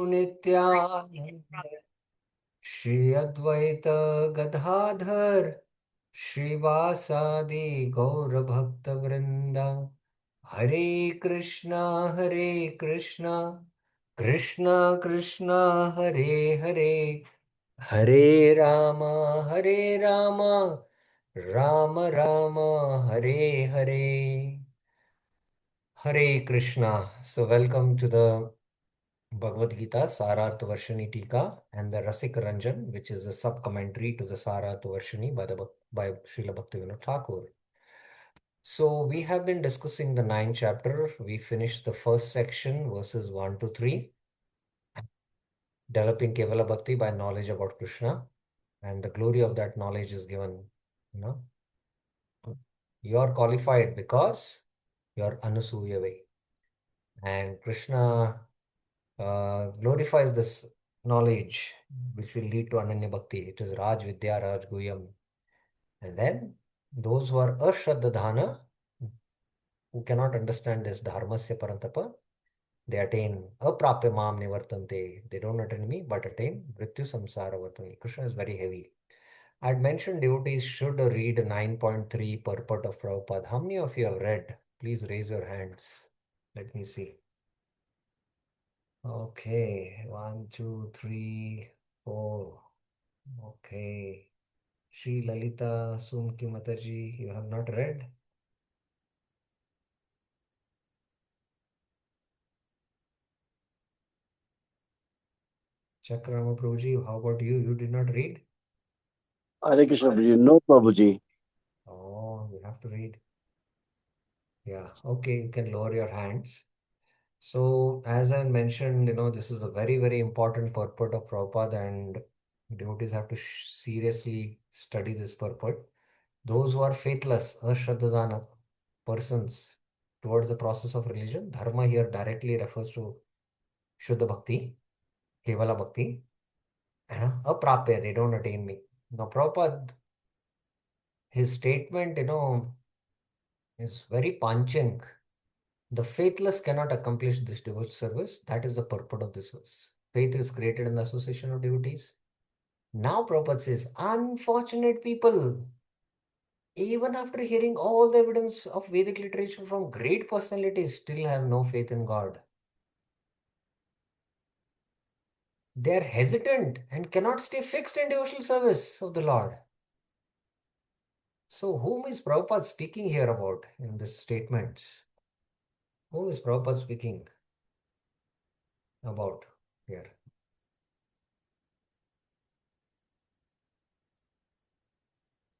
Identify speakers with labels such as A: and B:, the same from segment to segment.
A: नित्यानंद श्री अद्वैत गदाधर श्रीवासादि गौर भक्त वृंदा हरे Krishna Krishna Krishna Krishna Hare Hare Hare Ram Ram Ram Hare Hare Hare Krishna. So welcome to the Bhagavad Gita Sarartha Varshini Tika and the Rasik Ranjan, which is a sub-commentary to the Sarartha Varshini by Srila Bhaktivinoda Thakur. So we have been discussing the ninth chapter. We finished the first section, verses 1 to 3, developing Kevala Bhakti by knowledge about Krishna. And the glory of that knowledge is given, you know, you are qualified because you are Anusuya way. And Krishna glorifies this knowledge which will lead to Ananya Bhakti. It is Raj Vidya Raj Guyam. And then those who are Ashraddhadhana, who cannot understand this Dharmasya Parantapa, they attain Aprapya Mam Nivartante. They don't attain me, but attain Mrityu Samsara Vartani. Krishna is very heavy. I had mentioned devotees should read 9.3 purport of Prabhupada. How many of you have read? Please raise your hands. Let me see. Okay, 1, 2, 3, 4. Okay. Sri Lalita Sumki Mataji, you have not read? Chakrama Prabhuji, how about you? You did not read?
B: Hare Krishna Prabhuji. No, Prabhuji.
A: Oh, you have to read. Yeah, okay, you can lower your hands. So, as I mentioned, this is a very, very important purport of Prabhupada, and devotees have to seriously study this purport. Those who are faithless, ashraddhadana persons towards the process of religion, dharma here directly refers to Shuddha Bhakti, Kevala Bhakti, and aprapya, they don't attain me. Now, Prabhupada, his statement, is very punching. The faithless cannot accomplish this devotional service. That is the purport of this verse. Faith is created in the association of devotees. Now, Prabhupada says, unfortunate people, even after hearing all the evidence of Vedic literature from great personalities, still have no faith in God. They are hesitant and cannot stay fixed in devotional service of the Lord. So, whom is Prabhupada speaking here about in this statements? Whom is Prabhupada speaking about here?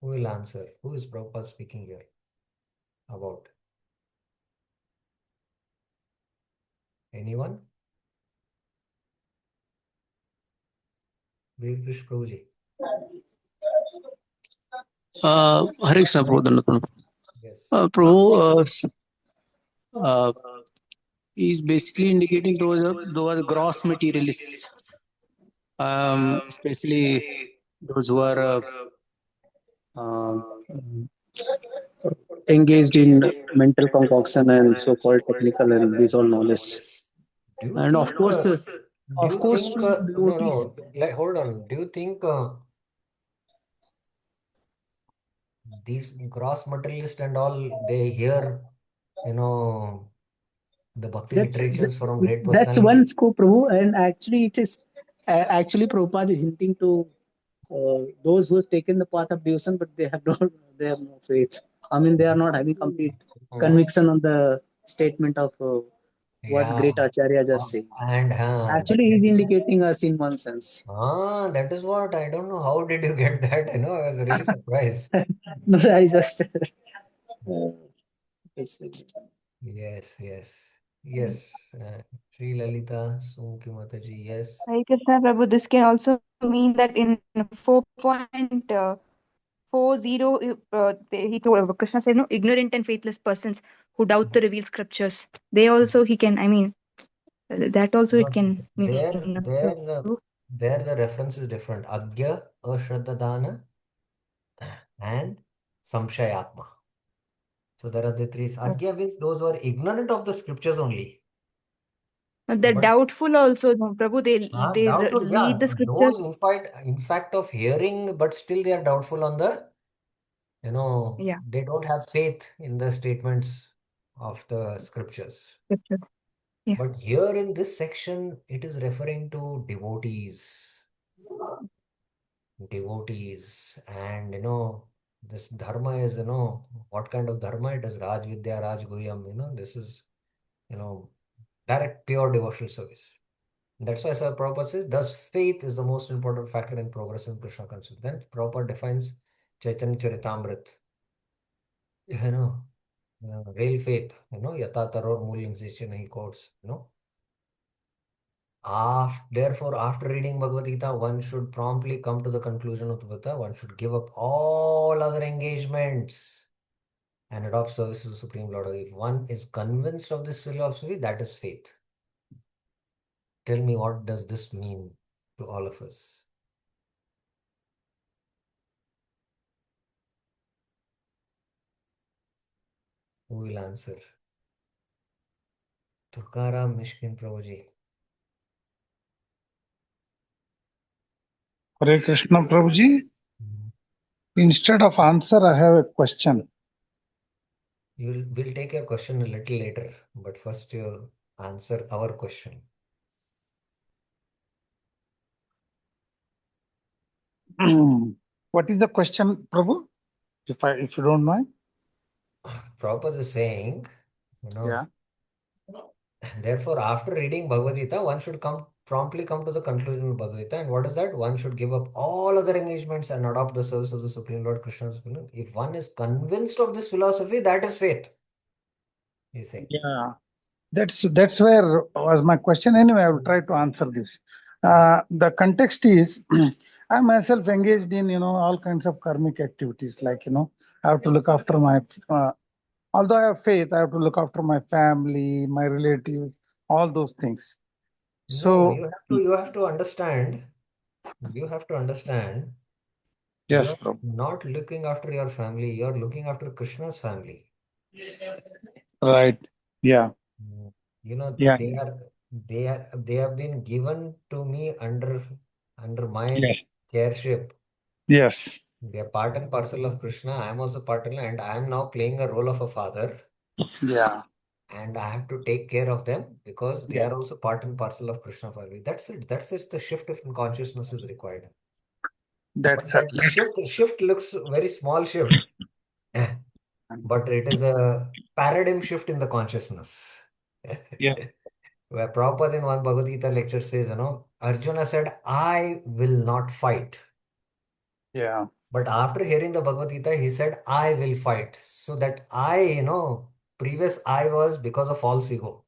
A: Who will answer? Who is Prabhupada speaking here about? Anyone? Veerkrish Prabhuji.
C: Hare Krishna, Prabhu.
A: Yes.
C: Prabhu is basically indicating those gross materialists, especially those who are uh, engaged in mental concoction and so-called technical and visual knowledge.
A: Do you
C: And
A: think? Do
C: of
A: you
C: course,
A: think? No,
C: devotees.
A: no. Hold on. Do you think these gross materialists and all they hear, the bhakti literatures from great
C: That's one
A: personalities?
C: scope, Prabhu, and actually it is actually Prabhupada is hinting to those who have taken the path of devotion, but they have no faith. I mean, they are not having complete
A: Mhm.
C: conviction on the statement of what
A: Yeah.
C: great acharyas are saying.
A: And
C: Actually, he is indicating us in one sense.
A: that is what I don't know. How did you get that? I was really surprised.
C: No, I just
A: Yes, yes, yes. Sri Lalita Sumki Mataji, yes.
D: Hare Krishna Prabhu, this can also mean that in 4.40, he told Krishna says, no, ignorant and faithless persons who doubt the revealed scriptures. They also, he can, that also it
A: But
D: can
A: there,
D: mean.
A: there, there the reference is different. Agya, Ashraddhadana, and Samshayatma. So there are the three. Agya means those who are ignorant of the scriptures only.
D: They're
A: But
D: doubtful also, no, Prabhu. They
A: doubtful, yeah.
D: read the
A: Those
D: scriptures.
A: in fact of hearing, but still they are doubtful on the,
D: Yeah,
A: they don't have faith in the statements of the scriptures.
D: scriptures. Yeah.
A: But here in this section, it is referring to devotees. Devotees, and this dharma is, what kind of dharma it is? Raj Vidya, Raj Guhyam, this is, you know, direct pure devotional service. That's why Sir Prabhupada says, thus faith is the most important factor in progress in Krishna consciousness. Then Prabhupada defines Chaitanya Charitamrit, you know, real faith, Yata Taror Mulyam Session, he quotes, Therefore, after reading Bhagavad Gita, one should promptly come to the conclusion of the Gita. One should give up all other engagements and adopt service to the Supreme Lord. If one is convinced of this philosophy, that is faith. Tell me, what does this mean to all of us? Who will answer? Tukaram Mishkin Prabhuji.
E: Hare Krishna Prabhuji.
A: Mhm.
E: Instead of answer, I have a question.
A: We'll take your question a little later, but first you answer our question.
E: What is the question, Prabhu? If you don't mind.
A: Prabhupada is saying,
E: Yeah.
A: therefore, after reading Bhagavad Gita, one should promptly come to the conclusion of Bhagavad Gita. And what is that? One should give up all other engagements and adopt the service of the Supreme Lord Krishna's will. If one is convinced of this philosophy, that is faith. He's saying.
E: Yeah. That's where was my question. Anyway, I will try to answer this. The context is I myself engaged in all kinds of karmic activities, like I have to look after my although I have faith, I have to look after my family, my relatives, all those things.
A: No,
E: So
A: you have to understand. You have to understand.
E: yes,
A: You're
E: Prabhu.
A: not looking after your family. You're looking after Krishna's family.
E: Right. Yeah.
A: Mm.
E: Yeah.
A: They have been given to me under my
E: Yes.
A: careship.
E: Yes.
A: They are part and parcel of Krishna. I am also part and I am now playing a role of a father,
E: Yeah.
A: and I have to take care of them because they
E: Yeah.
A: are also part and parcel of Krishna family. That's it. That's it. The shift in consciousness is required. But
E: That's
A: that shift looks very small shift, but it is a paradigm shift in the consciousness.
E: yeah.
A: Where Prabhupada in one Bhagavad Gita lecture says, Arjuna said, I will not fight.
E: Yeah.
A: But after hearing the Bhagavad Gita, he said, I will fight. So that previous I was because of false ego.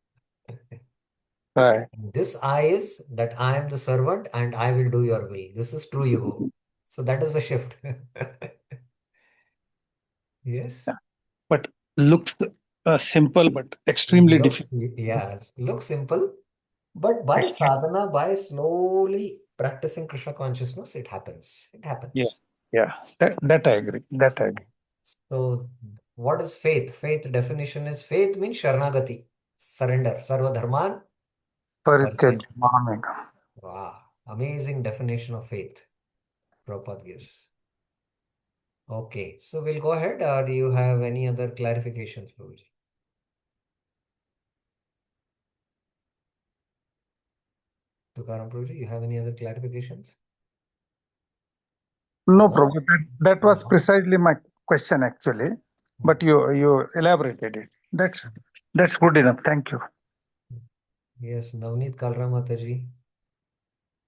E: Right.
A: This I is that I am the servant and I will do your will. This is true ego. So that is the shift. Yes.
E: Yeah. But looks simple, but extremely difficult.
A: Looks simple. But by sadhana, by slowly practicing Krishna consciousness, it happens. It
E: Yeah.
A: happens.
E: Yeah. That I agree. That I agree.
A: So, what is faith? Faith definition is faith means Sharanagati, surrender, Sarva Dharman
E: Parityaj
A: Parityaj.
E: Mamega.
A: Wow, amazing definition of faith Prabhupada gives. Okay, so we'll go ahead. Or do you have any other clarifications, Prabhuji? Tukaram Prabhuji, you have any other clarifications?
E: No,
A: No?
E: Prabhu. That was
A: No.
E: precisely my question actually, but you elaborated it. That's good enough. Thank you.
A: Yes, Navneet Kalra Mataji.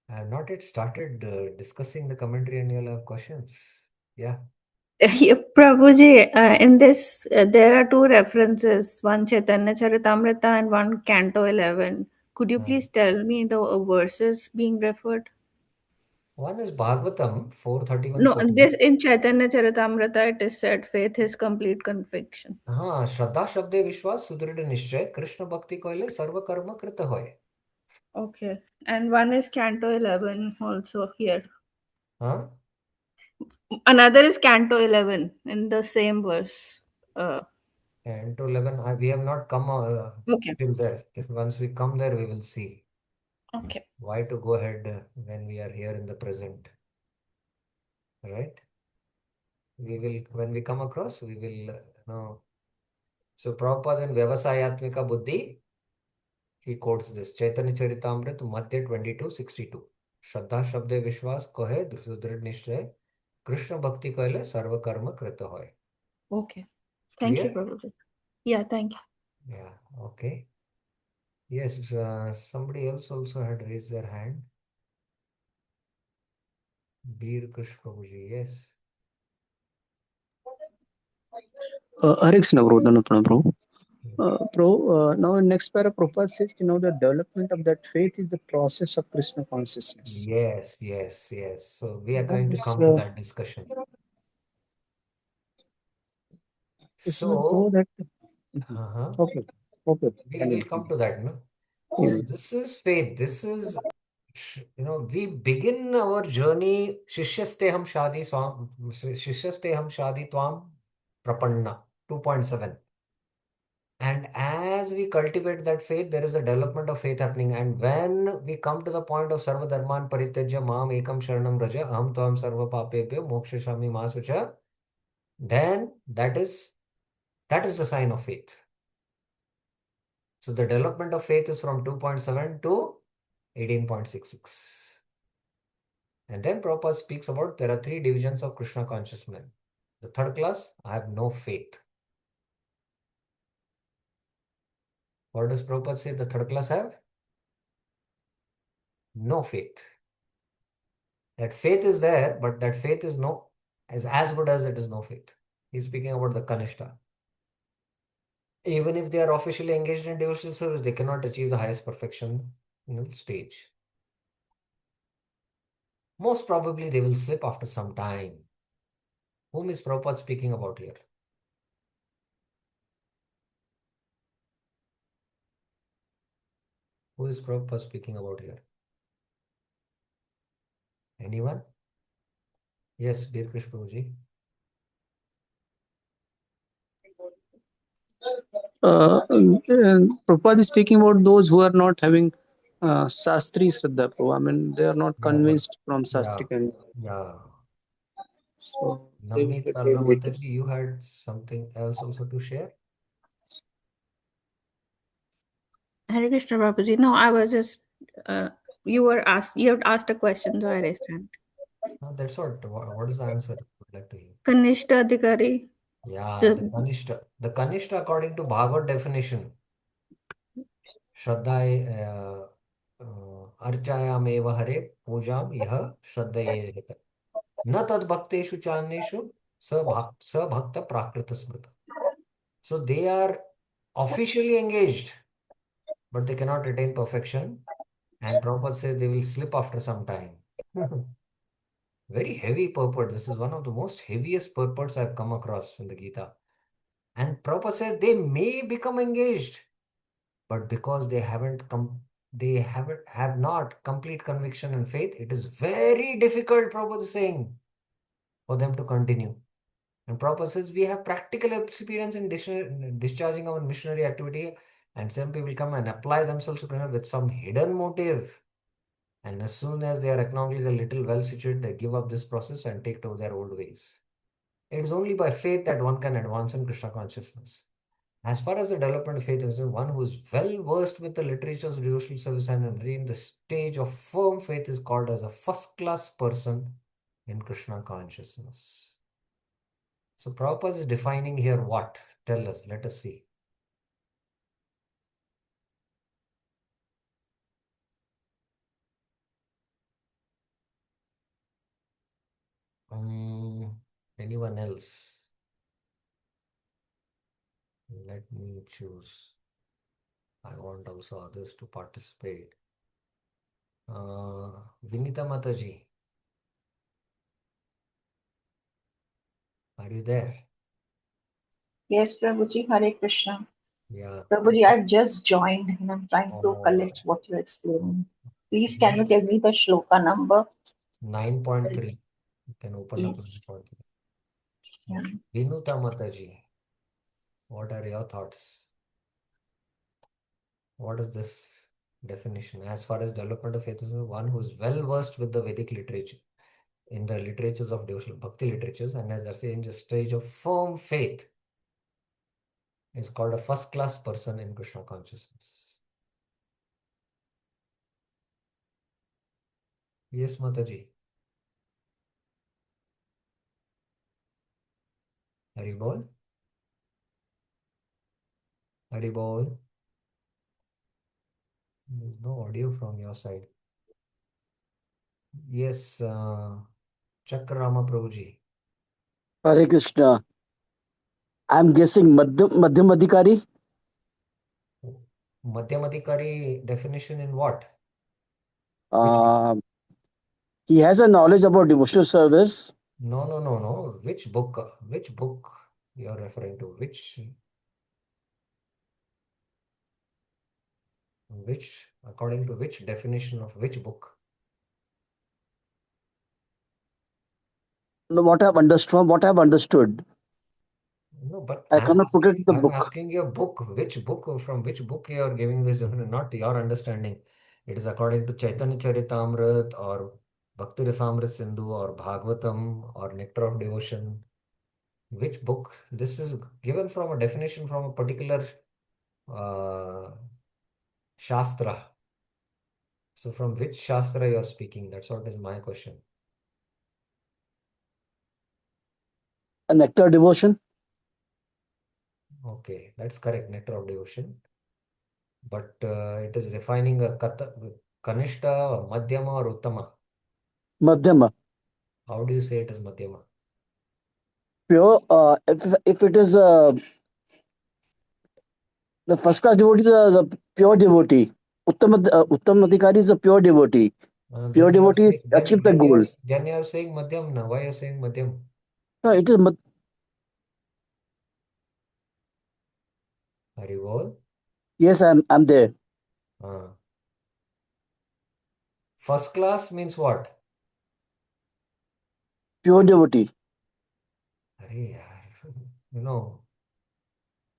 A: I have not yet started discussing the commentary and you'll have questions. Yeah.
F: Yeah, Prabhuji, in this, there are two references, one Chaitanya Charitamrita and one Canto 11. Could you please tell me the verses being referred?
A: One is Bhagavatam
F: No,
A: 4:31-14.
F: this in Chaitanya Charitamrita it is said, faith is complete conviction.
A: हाँ श्रद्धा शब्दे विश्वास सुदृढ़ निश्चय कृष्ण भक्ति कोइले सर्व कर्म कृत होय.
F: Okay. And one is Canto 11 also here.
A: हाँ
F: Another is Canto 11 in the same verse.
A: 10 to 11, we have not come
F: Okay.
A: till there. Once we come there, we will see.
F: Okay.
A: Why to go ahead when we are here in the present, right? We will, when we come across, we will know. So Prabhupada in Vyavasayatmika Buddhi, he quotes this Chaitanya Charitamrita Madhya 22:62. Shraddha Shabde Vishwas Kohe Sudrid Nishray Krishna Bhakti Kaile Sarva Karma Krita Hoy.
F: Okay. Thank you,
A: Clear?
F: Prabhuji. Yeah, thank you.
A: Yeah, okay. Yes, somebody else also had raised their hand. Beer Krishna Prabhuji, yes.
C: Hare Krishna, Bro. Dhanapana, Bro. Now in next para, Prabhupada says, the development of that faith is the process of Krishna consciousness.
A: Yes, yes, yes. So we are going to
C: This,
A: come to that discussion.
C: this will go
A: So,
C: that.
A: uh-huh.
C: Okay.
A: We'll come to that, no? So this is faith. This is, we begin our journey. Shishyasteham shadi swam, Shishyasteham shadi tvam prapanna 2.7. And as we cultivate that faith, there is a development of faith happening. And when we come to the point of sarva dharman parityajya mam ekam sharanam raja aham tvam sarva papebhyo mokshashami masucha, then that is the sign of faith. So the development of faith is from 2.7 to 18.66. And then Prabhupada speaks about there are 3 divisions of Krishna conscious men. The third class, I have no faith. What does Prabhupada say? The third class have no faith. That faith is there, but that faith is as good as it is no faith. He's speaking about the Kanishta. Even if they are officially engaged in devotional service, they cannot achieve the highest perfection stage. Most probably they will slip after some time. Whom is Prabhupada speaking about here? Who is Prabhupada speaking about here? Anyone? Yes, Dear Krish Prabhuji.
C: Prabhupada is speaking about those who are not having Sastri Shraddha, Prabhu. I mean, they are not convinced from Sastric and
A: Yeah.
C: so they will
A: Navneet
C: get
A: Kalra
C: later.
A: Mataji, you had something else also to share?
F: Hare Krishna, Prabhuji. No, I was just, you had asked a question, so I raised hand.
A: No, that's what. What is the answer? I would like to hear.
F: Kanishta Adhikari.
A: Yeah, the Kanishta. The Kanishta, according to Bhagavad definition, Shraddha Archayameva Hare Pujam Iha Shraddhaye Na Tad Bhakteshu Chaneshu Sabhakta Prakrita Smrita. So they are officially engaged, but they cannot attain perfection. And Prabhupada says they will slip after some time. Very heavy purport. This is one of the most heaviest purports I've come across in the Gita. And Prabhupada says they may become engaged, but because they have not complete conviction and faith, it is very difficult, Prabhupada is saying, for them to continue. And Prabhupada says we have practical experience in discharging our missionary activity, and some people come and apply themselves to Krishna with some hidden motive. And as soon as they are acknowledged a little well situated, they give up this process and take to their old ways. It is only by faith that one can advance in Krishna consciousness. As far as the development of faith is concerned, one who is well versed with the literatures of devotional service and in the stage of firm faith is called as a first class person in Krishna consciousness. So Prabhupada is defining here what? Tell us, let us see. Anyone else? Let me choose. I want also others to participate. Vinita Mataji, are you there?
G: Yes, Prabhuji, Hare Krishna.
A: Yeah.
G: Prabhuji, I've just joined and I'm trying to
A: Oh,
G: collect what you're explaining. Please, can you tell me the shloka number?
A: 9.3. You can open up
G: Yes.
A: 9.3.
G: Yeah.
A: Vinuta Mataji, What are your thoughts? What is this definition? As far as development of faith is one who is well versed with the Vedic literature, in the literatures of devotional bhakti literatures, and as I say, in the stage of firm faith, is called a first class person in Krishna consciousness. Yes, Mataji. Haribol. Haribol. There's no audio from your side. Yes, Chakrama Prabhuji.
B: Hare Krishna. I'm guessing Madhyam Adhikari.
A: Madhyamadhikari definition in what? Which?
B: Uh, he has a knowledge about devotional service.
A: No. Which book? Which book you're referring to? Which, according to which definition of which book?
B: No, what I've understood.
A: No, but
B: I cannot put it in the
A: I'm
B: book.
A: asking you a book. Which book, from which book you are giving this definition, not your understanding. It is according to Chaitanya Charitamrit or Bhakti Rasamrit Sindhu or Bhagavatam or Nectar of Devotion. Which book? This is given from a definition from a particular Shastra. So from which Shastra you are speaking? That's what is my question.
B: A nectar devotion.
A: Okay, that's correct, Nectar of Devotion. But it is refining a Kanishta, Madhyama or Uttama.
B: Madhyama.
A: How do you say it is Madhyama?
B: Pure. If it is the first class devotee is the pure devotee. Uttam Adhikari is a pure devotee. Pure
A: Then you are
B: devotee
A: saying
B: achieve the goal.
A: then you are saying Madhyam now. Why are you saying Madhyam?
B: No, it is
A: Haribol.
B: yes, I'm there.
A: Uh, First class means what?
B: Pure devotee.
A: Arey yaar. You know,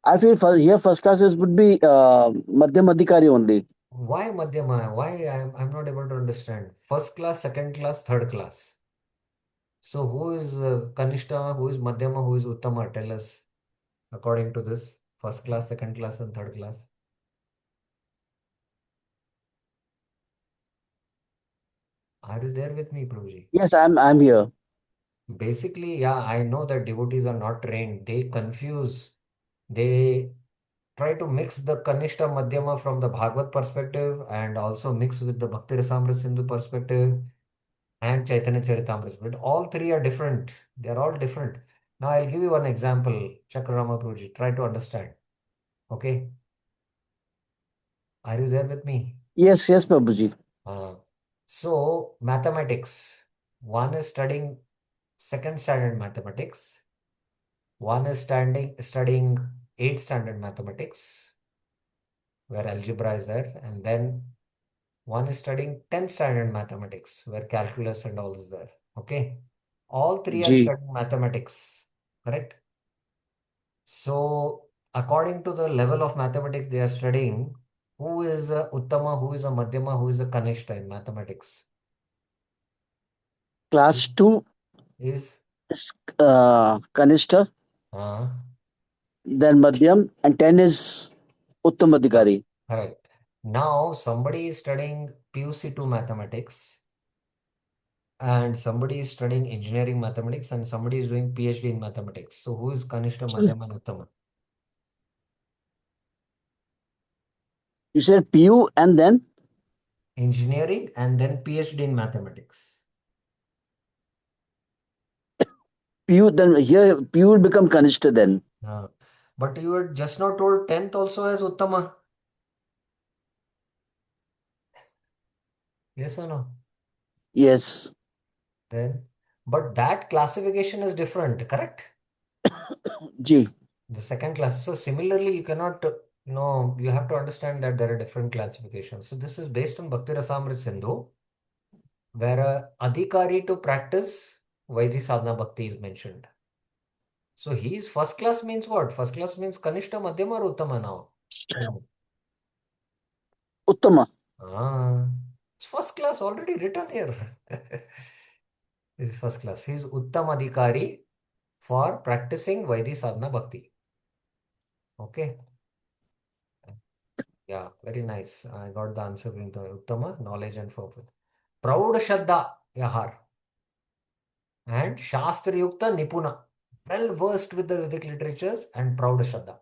B: I feel here first classes would be Madhyam Adhikari only.
A: why Madhyama? Why I'm not able to understand. First class, second class, third class. So who is Kanishta, who is Madhyama, who is Uttama? Tell us according to this. First class, second class, and third class. Are you there with me, Prabhuji?
B: Yes, I'm here.
A: Basically, yeah, I know that devotees are not trained. They confuse, they try to mix the Kanishta Madhyama from the Bhagavad perspective and also mix with the Bhakti Rasamrita Sindhu perspective and Chaitanya Charitamrita. But all three are different. They are all different. Now, I'll give you one example, Chakrama Prabhuji. Try to understand. Okay? Are you there with me?
B: Yes, Prabhuji.
A: Uh, so, mathematics. One is studying second standard mathematics. One is studying 8th standard mathematics, where algebra is there. And then one is studying 10th standard mathematics, where calculus and all is there. Okay. All three are
B: G.
A: studying mathematics, correct? So, according to the level of mathematics they are studying, who is a Uttama, who is a Madhyama, who is a Kanishta in mathematics?
B: Class 2
A: Is
B: is Kanishta,
A: uh,
B: then Madhyam, and 10 is Uttam Adhikari.
A: correct. Now, somebody is studying PUC2 mathematics, and somebody is studying engineering mathematics, and somebody is doing PhD in mathematics. So, who is Kanishta, Madhyama, and Uttama?
B: You said PU and then
A: Engineering and then PhD in mathematics.
B: PU, then here PU will become Kanishta then.
A: But you had just not told 10th also as Uttama. Yes or no?
B: Yes.
A: Then, but that classification is different, correct?
B: G.
A: The second class. So similarly, you cannot, you have to understand that there are different classifications. So this is based on Bhakti Rasamrita Sindhu, where a adhikari to practice Vaidhi Sadhana Bhakti is mentioned. So he's first class means what? First class means Kanishta, Madhyama or Uttama now?
B: Uttama.
A: It's first class already written here. He's first class. He's Uttamadhikari for practicing Vaidhi Sadhana Bhakti. Okay. Yeah, very nice. I got the answer in the Uttama, knowledge and focus. Proud Shraddha Yahar and Shastra Yukta Nipuna. Well versed with the Vedic literatures and proud Shraddha.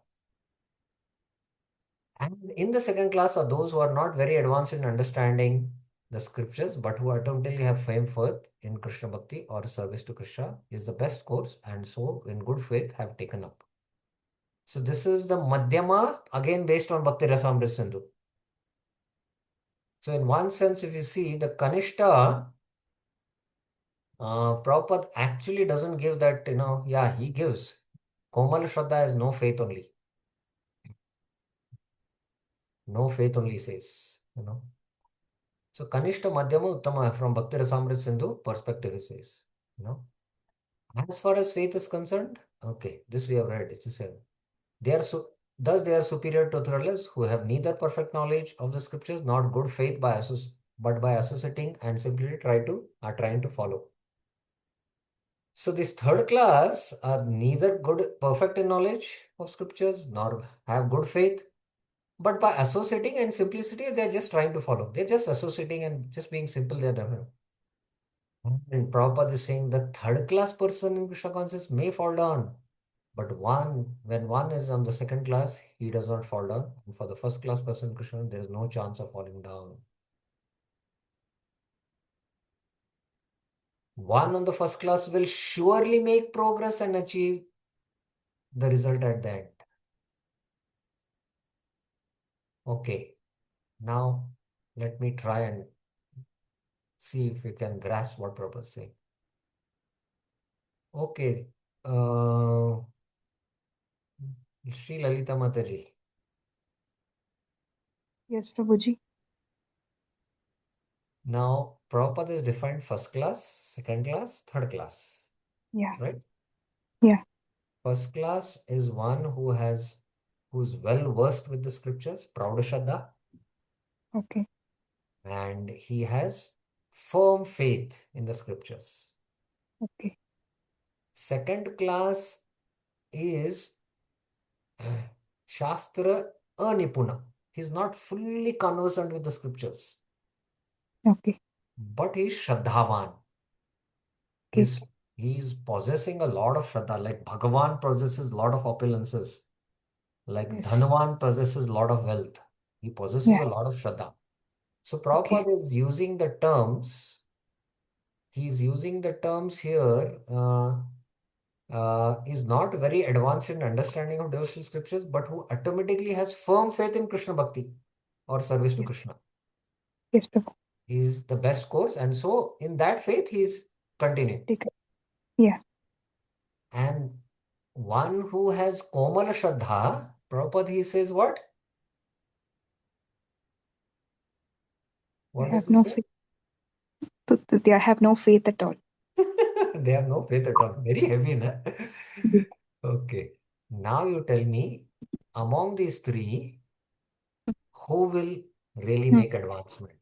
A: And in the second class are those who are not very advanced in understanding the scriptures, but who automatically have fame forth in Krishna Bhakti or service to Krishna is the best course, and so in good faith have taken up. So this is the Madhyama, again based on Bhakti Rasamrita Sindhu. So in one sense, if you see the Kanishta, Prabhupada actually doesn't give that, yeah, he gives. Komal Shraddha has no faith only. No faith only says. So Kanishta Madhyama Uttama from Bhakti Rasamrita Sindhu perspective he says. As far as faith is concerned, okay, this we have read. It is said. Thus they are superior to others who have neither perfect knowledge of the scriptures nor good faith but by associating and simply are trying to follow. So this third class are neither perfect in knowledge of scriptures nor have good faith, but by associating and simplicity, they're just trying to follow. They're just associating and just being simple. And Prabhupada is saying the third class person in Krishna consciousness may fall down, but when one is on the second class, he does not fall down. And for the first class person in Krishna, there is no chance of falling down. One on the first class will surely make progress and achieve the result at the end. Okay, now let me try and see if we can grasp what Prabhupada is saying. Okay, Sri Lalita Mataji.
D: Yes, Prabhuji.
A: Now, Prabhupada is defined first class, second class, third class.
D: Yeah.
A: Right?
D: Yeah.
A: First class is one who's well versed with the scriptures, Prauda Shraddha,
D: Okay.
A: and he has firm faith in the scriptures.
D: Okay.
A: Second class is Shastra Anipuna. He's not fully conversant with the scriptures,
D: Okay.
A: but he's Shraddhavan.
D: Okay.
A: He's possessing a lot of Shraddha, like Bhagavan possesses a lot of opulences, like
D: Yes.
A: Dhanavan possesses a lot of wealth. He possesses
D: Yeah.
A: a lot of Shraddha. So
D: Okay.
A: Prabhupada is using the terms, he's using the terms here, is not very advanced in understanding of devotional scriptures, but who automatically has firm faith in Krishna Bhakti or service to
D: Yes.
A: Krishna.
D: Yes, Prabhu.
A: Is the best course, and so in that faith he's continuing.
D: Take it. Yeah.
A: And one who has Komala Shraddha, Prabhupada, he says what?
D: I
A: What does
D: have
A: he
D: no
A: say?
D: faith. I have no faith at all.
A: They have no faith at all. Very heavy, na?
D: Yeah.
A: Okay. Now you tell me, among these three, who will really make advancement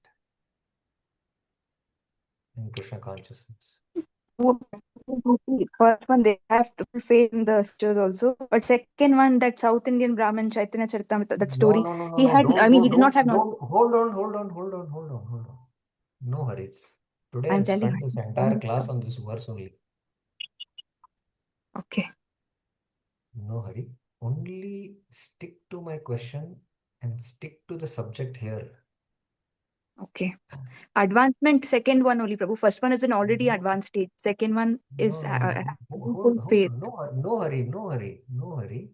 A: in Krishna consciousness?
D: First one, they have to full faith in the scriptures also. But second one, that South Indian Brahmin Chaitanya Charitamrita, that story, he
A: No.
D: had, I mean, he did not have knowledge.
A: Don't. Hold on. No hurries. Today
D: I'm
A: I've
D: telling
A: spent this entire
D: you.
A: class on this verse only.
D: Okay.
A: No hurry. Only stick to my question and stick to the subject here.
D: Okay. Advancement, second one only, Prabhu. First one is an already advanced stage. Second one is
A: No.
D: having full faith.
A: No hurry.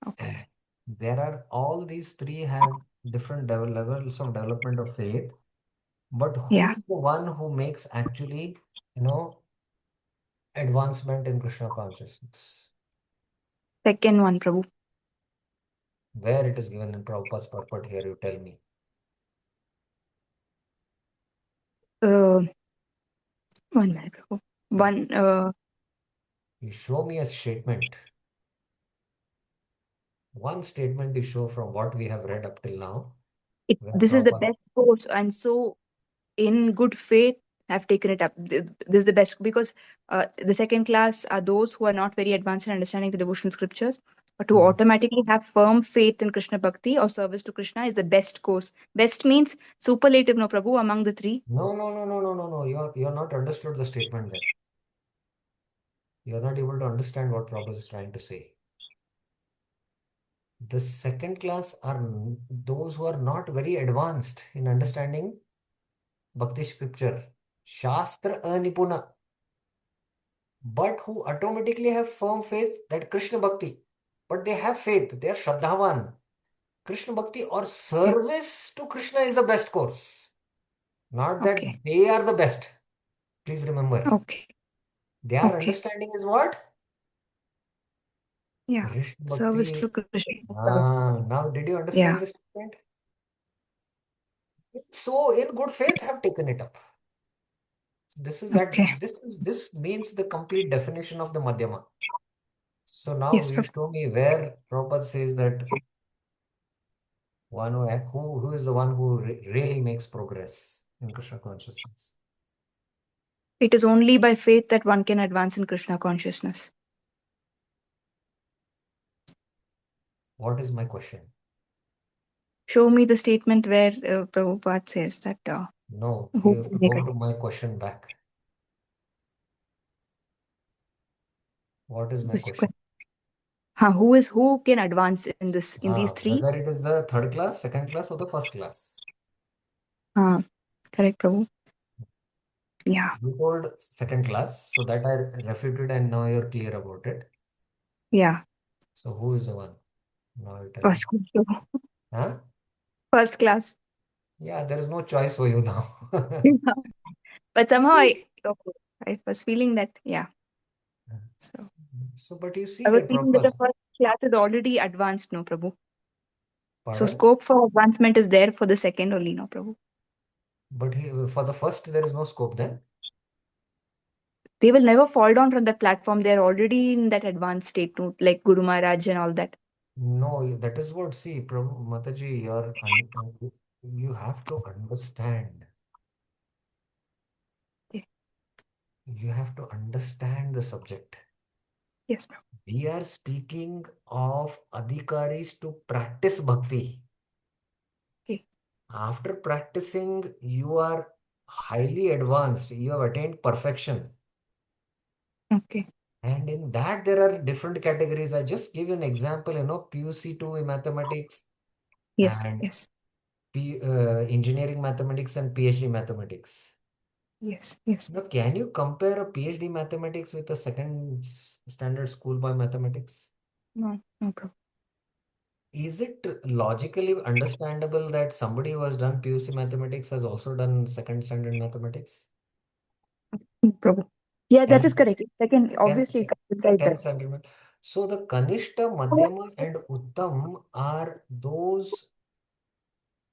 D: Okay.
A: There are all these three have different levels of development of faith, but who
D: Yeah.
A: is the one who makes actually, advancement in Krishna consciousness?
D: Second one, Prabhu.
A: Where it is given in Prabhupada's purport here, you tell me.
D: Uh, 1 minute, Prabhu. One,
A: You show me a statement. One statement you show from what we have read up till now. where
D: This is the
A: Prabhupada-
D: best course, and so in good faith have taken it up. This is the best, because the second class are those who are not very advanced in understanding the devotional scriptures, but who automatically have firm faith in Krishna Bhakti or service to Krishna is the best course. Best means superlative, no Prabhu, among the three.
A: No, no, no, no, no, no, no. You're not understood the statement there. You're not able to understand what Prabhupada is trying to say. The second class are those who are not very advanced in understanding Bhakti scripture, Shastra Anipuna, but who automatically have firm faith that Krishna Bhakti. But they have faith, they are Shraddhavan. Krishna Bhakti or service to Krishna is the best course. Not that
D: Okay.
A: they are the best. Please remember.
D: Okay.
A: Their
D: Okay.
A: understanding is what?
D: Yeah.
A: Krishna
D: Service
A: Bhakti.
D: to Krishna.
A: Now, did you
D: Yeah.
A: understand this statement? So, in good faith, have taken it up. This is that.
D: Okay.
A: This means the complete definition of the Madhyama. So now
D: Yes,
A: you
D: Prabhu.
A: show me where Prabhupada says that one who is the one who really makes progress in Krishna consciousness.
D: It is only by faith that one can advance in Krishna consciousness.
A: What is my question?
D: Show me the statement where Prabhupada says that.
A: No,
D: Who
A: you have to
D: can make
A: go
D: it?
A: to my question back. What is my
D: Which
A: question?
D: who can advance in these three?
A: Whether it is the third class, second class, or the first class.
D: Correct, Prabhu. Yeah.
A: You told second class, so that I refuted and now you're clear about it.
D: Yeah.
A: So who is the one? Now you tell me.
D: First class, Prabhu.
A: Huh?
D: First class.
A: Yeah, there is no choice for you now.
D: But somehow I was feeling that, yeah. So
A: So, but you see
D: I was
A: here,
D: feeling that the
A: Prabhupada,
D: first class is already advanced, no, Prabhu. So
A: pardon?
D: scope for advancement is there for the second only, no, Prabhu.
A: But for the first, there is no scope then.
D: They will never fall down from that platform. They're already in that advanced state, no, like Guru Maharaj and all that.
A: No, that is what, see, Prabhu Mataji, you have to understand.
D: Yeah.
A: You have to understand the subject.
D: Yes, Prabhu.
A: We are speaking of adhikaris to practice bhakti.
D: Okay.
A: After practicing, you are highly advanced. You have attained perfection.
D: Okay.
A: And in that, there are different categories. I just give you an example, PUC2 in mathematics
D: Yes.
A: and
D: Yes.
A: engineering mathematics and PhD mathematics.
D: Yes. Yes.
A: Now, can you compare a PhD mathematics with a second standard schoolboy mathematics?
D: No. No, Prabhu.
A: Is it logically understandable that somebody who has done PUC mathematics has also done second standard mathematics?
D: No, Prabhu. Yeah, that is
A: Can,
D: correct. Second,
A: can,
D: obviously, it comes inside
A: can
D: that.
A: standard So the Kanishta, Madhyama and Uttam are those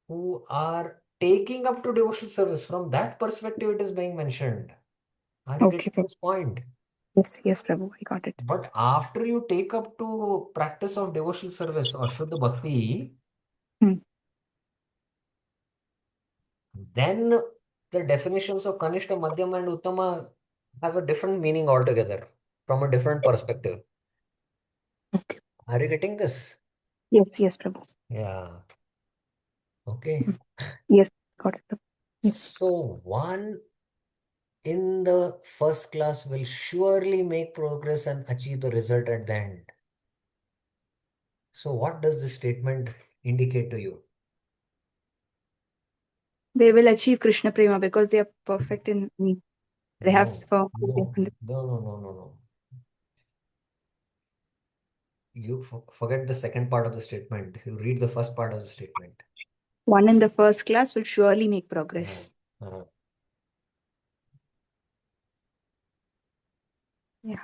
A: who are taking up to devotional service. From that perspective, it is being mentioned. Are you
D: Okay,
A: getting
D: Prabhu.
A: this point?
D: Yes. Yes, Prabhu. I got it.
A: But after you take up to practice of devotional service or Shuddha Bhakti,
D: Hmm.
A: then the definitions of Kanishta, Madhyama, and Uttama have a different meaning altogether from a different perspective.
D: Okay.
A: Are you getting this?
D: Yes. Yes, Prabhu.
A: Yeah. Okay.
D: Yes. Got it, Prabhu. Yes.
A: So one in the first class will surely make progress and achieve the result at the end. So what does this statement indicate to you?
D: They will achieve Krishna Prema because they are perfect in me. They have
A: No, no, no, no, no, no, no. You forget the second part of the statement. You read the first part of the statement.
D: one in the first class will surely make progress. Yeah.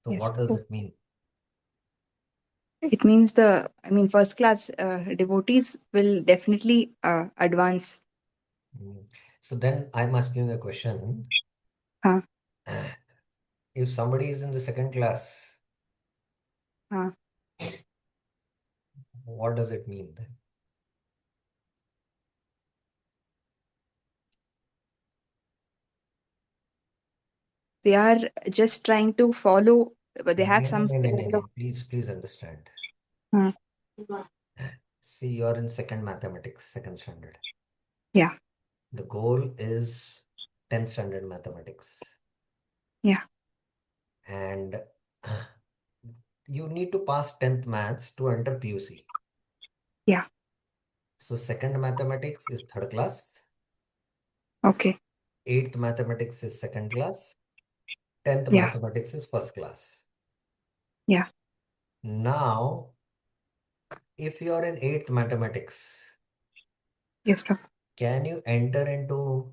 A: So
D: Yes,
A: what does
D: Prabhu.
A: it mean?
D: It means first class devotees will definitely advance.
A: So then I'm asking a question.
D: Huh.
A: if somebody is in the second class,
D: Uh,
A: what does it mean then?
D: they are just trying to follow, but they have some.
A: Please understand.
D: Uh,
A: See, you're in second mathematics, second standard.
D: Yeah.
A: The goal is 10th standard mathematics.
D: Yeah.
A: And you need to pass 10th maths to enter PUC.
D: Yeah.
A: So second mathematics is third class.
D: Okay.
A: 8th mathematics is second class. 10th
D: Yeah.
A: mathematics is first class.
D: Yeah.
A: Now, if you're in 8th mathematics,
D: Yes, Prabhu.
A: can you enter into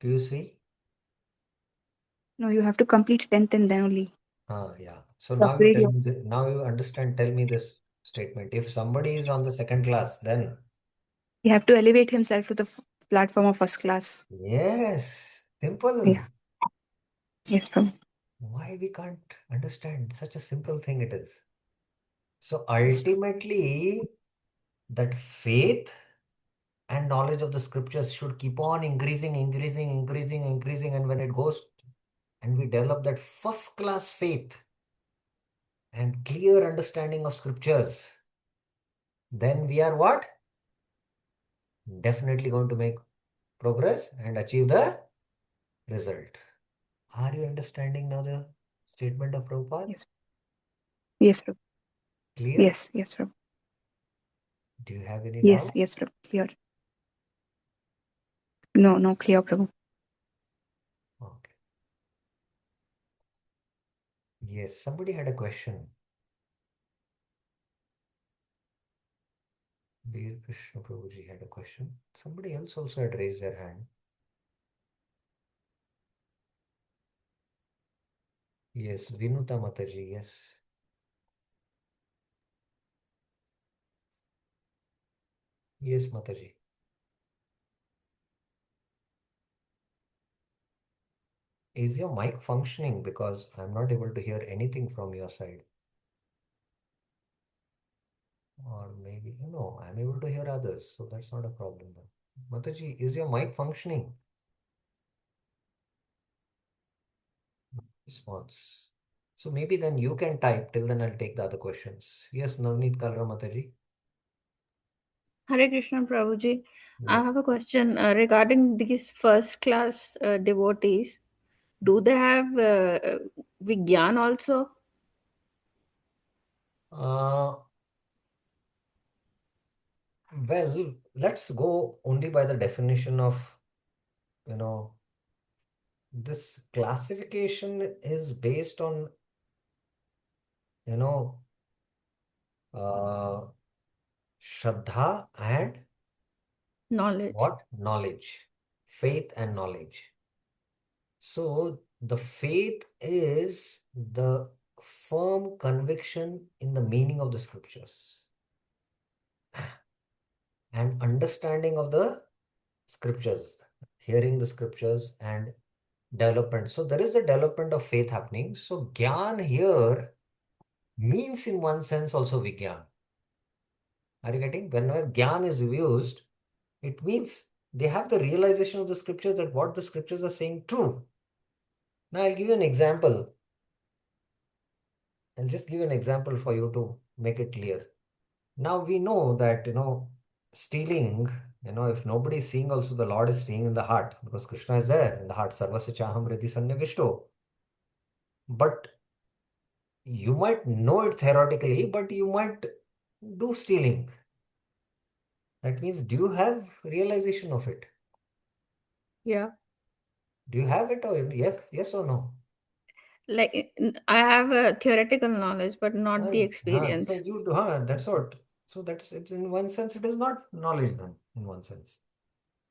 A: PUC?
D: No, you have to complete 10th and then only.
A: Yeah. So now you
D: Upgrade
A: tell
D: your.
A: me now you understand, tell me this statement. If somebody is on the second class, then
D: You have to elevate himself to the platform of first class.
A: yes, simple.
D: Yeah. Yes, Prabhu.
A: Why we can't understand such a simple thing it is? So ultimately, that faith and knowledge of the scriptures should keep on increasing. And when it goes and we develop that first class faith and clear understanding of scriptures, then we are what? Definitely going to make progress and achieve the result. Are you understanding now the statement of Prabhupada?
D: Yes. Yes, Prabhu.
A: Clear?
D: Yes. Yes, Prabhu.
A: Do you have any
D: Yes.
A: doubt?
D: Yes, Prabhu. Clear. No, no, clear, Prabhu.
A: Okay. Yes, somebody had a question. Dear Krishna Prabhuji had a question. Somebody else also had raised their hand. Yes, Vinuta Mataji, yes. Yes, Mataji. Is your mic functioning? Because I'm not able to hear anything from your side. Or maybe, no, I'm able to hear others, so that's not a problem. Mataji, is your mic functioning? Response. So maybe then you can type, till then I'll take the other questions. Yes, Navneet Kalra Mataji.
F: Hare Krishna Prabhuji. I
A: Yes.
F: have a question regarding these first class devotees. Do they have Vigyan also?
A: Well, let's go only by the definition of, this classification is based on, you know, uh, Shraddha and
F: Knowledge.
A: what? Knowledge. Faith and knowledge. So the faith is the firm conviction in the meaning of the scriptures and understanding of the scriptures, hearing the scriptures and development. So there is a development of faith happening. So Gyan here means in one sense also Vigyan. Are you getting? Whenever Gyan is used, it means they have the realization of the scriptures that what the scriptures are saying true. Now I'll give you an example. I'll just give you an example for you to make it clear. Now we know that, stealing, if nobody is seeing, also the Lord is seeing in the heart because Krishna is there in the heart. Sarvasya chaham riti sannivishto. But you might know it theoretically, but you might do stealing. That means, do you have realization of it?
F: Yeah.
A: Do you have it or yes or no?
F: Like I have a theoretical knowledge, but not the
A: So
F: experience.
A: you do, that's what. So that's it. In one sense, it is not knowledge then, in one sense.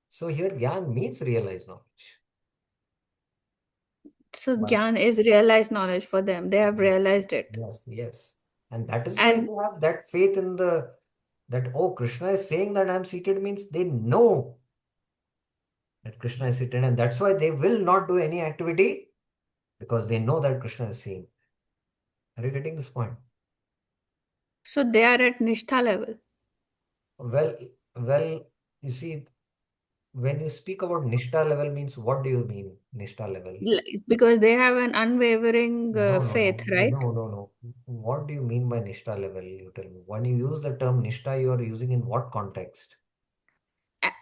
A: So here, Gyan means realized knowledge.
F: So
A: But
F: Gyan is realized knowledge for them. They have
A: yes,
F: realized it.
A: yes. And that is why
F: And
A: they have that faith in that, oh, Krishna is saying that I'm seated means they know that Krishna is seated, and that's why they will not do any activity because they know that Krishna is seeing. Are you getting this point?
F: So they are at Nishtha level.
A: Well, you see, when you speak about Nishtha level means, what do you mean, Nishtha level?
F: Because they have an unwavering faith, right?
A: No. What do you mean by Nishtha level? You tell me. When you use the term Nishtha, you are using in what context?